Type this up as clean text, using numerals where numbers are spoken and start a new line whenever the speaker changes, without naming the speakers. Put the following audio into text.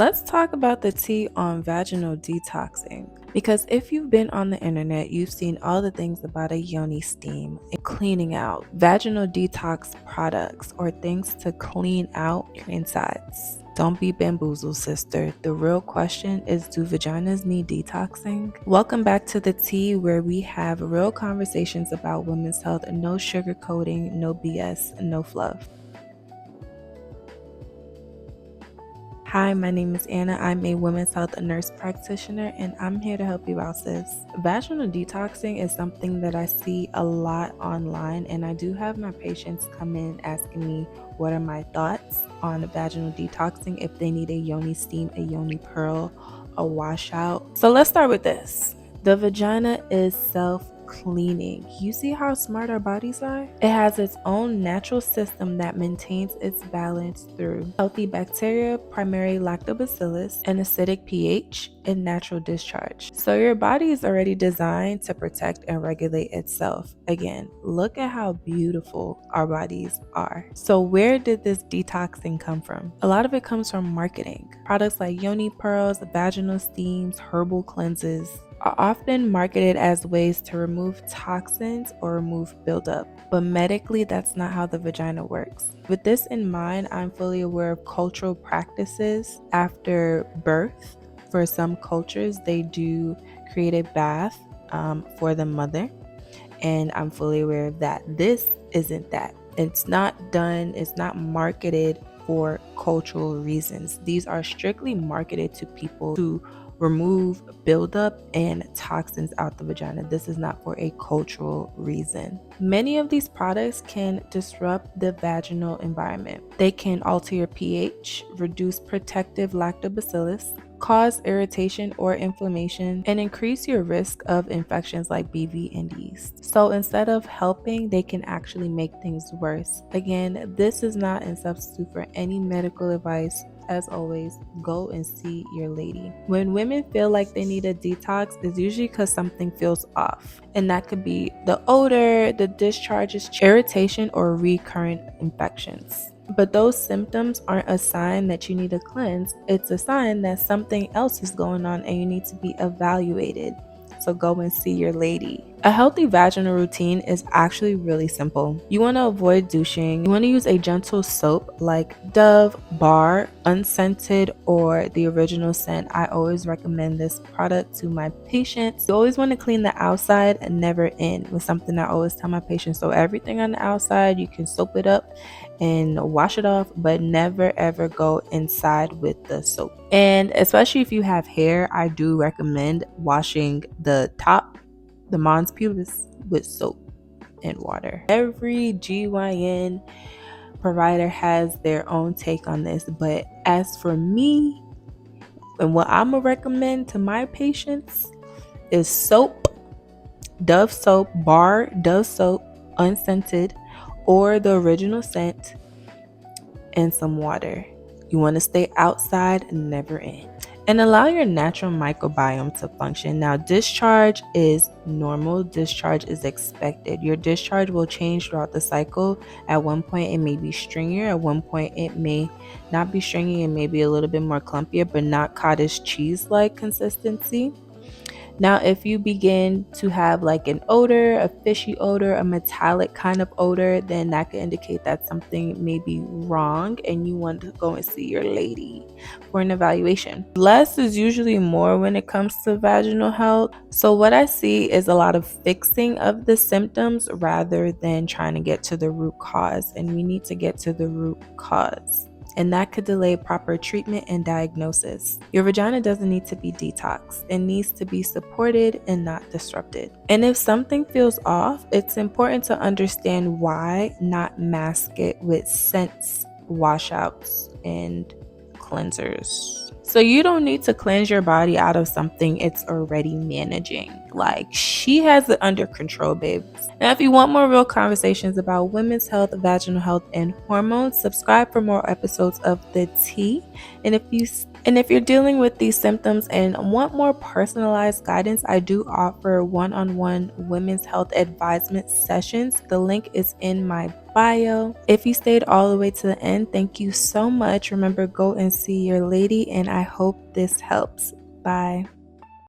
Let's talk about the tea on vaginal detoxing. Because if you've been on the internet, you've seen all the things about a yoni steam and cleaning out, vaginal detox products, or things to clean out your insides. Don't be bamboozled, sister. The real question is, do vaginas need detoxing? Welcome back to the tea, where we have real conversations about women's health, no sugarcoating, no BS, no fluff. Hi, my name is Anna. I'm a women's health nurse practitioner, and I'm here to help you out, sis. Vaginal detoxing is something that I see a lot online, and I do have my patients come in asking me what are my thoughts on vaginal detoxing, if they need a yoni steam, a yoni pearl, a washout. So let's start with this. The vagina is self-cleaning. You see how smart our bodies are? It has its own natural system that maintains its balance through healthy bacteria, primary lactobacillus, and acidic pH, and natural discharge. So your body is already designed to protect and regulate itself. Again, look at how beautiful our bodies are. So where did this detoxing come from? A lot of it comes from marketing. Products like yoni pearls, vaginal steams, herbal cleanses are often marketed as ways to remove toxins or remove buildup, but medically that's not how the vagina works. With this in mind, I'm fully aware of cultural practices after birth. For some cultures, they do create a bath for the mother, and I'm fully aware of that. This isn't that. It's not done, it's not marketed for cultural reasons. These are strictly marketed to people to remove buildup and toxins out the vagina. This is not for a cultural reason. Many of these products can disrupt the vaginal environment. They can alter your pH, reduce protective lactobacillus, cause irritation or inflammation, and increase your risk of infections like BV and yeast. So instead of helping, they can actually make things worse. Again, this is not a substitute for any medical advice. As always, go and see your lady. When women feel like they need a detox, it's usually because something feels off. And that could be the odor, the discharges, irritation, or recurrent infections. But those symptoms aren't a sign that you need a cleanse. It's a sign that something else is going on and you need to be evaluated. So go and see your lady. A healthy vaginal routine is actually really simple. You want to avoid douching. You want to use a gentle soap like Dove, Bar, unscented, or the original scent. I always recommend this product to my patients. You always want to clean the outside and never in, with something I always tell my patients. So everything on the outside, you can soap it up and wash it off, but never ever go inside with the soap. And especially if you have hair, I do recommend washing the top, the mons pubis, with soap and water. Every GYN provider has their own take on this, but as for me, and what I'm gonna recommend to my patients is soap, Dove soap, Bar, Dove soap, unscented, or the original scent, and some water. You want to stay outside and never in. And allow your natural microbiome to function. Now, discharge is normal. Discharge is expected. Your discharge will change throughout the cycle. At one point, it may be stringier. At one point, it may not be stringy and maybe a little bit more clumpier, but not cottage cheese-like consistency. Now, if you begin to have like an odor, a fishy odor, a metallic kind of odor, then that could indicate that something may be wrong and you want to go and see your lady for an evaluation. Less is usually more when it comes to vaginal health. So what I see is a lot of fixing of the symptoms rather than trying to get to the root cause. And we need to get to the root cause, and that could delay proper treatment and diagnosis. Your vagina doesn't need to be detoxed. It needs to be supported and not disrupted. And if something feels off, it's important to understand why, not mask it with scents, washouts, and cleansers. So you don't need to cleanse your body out of something it's already managing. Like, she has it under control, babes. Now, if you want more real conversations about women's health, vaginal health, and hormones, subscribe for more episodes of The Tea. And if you're dealing with these symptoms and want more personalized guidance, I do offer one-on-one women's health advisement sessions. The link is in my bio. If you stayed all the way to the end, thank you so much. Remember, go and see your lady, and I hope this helps. Bye.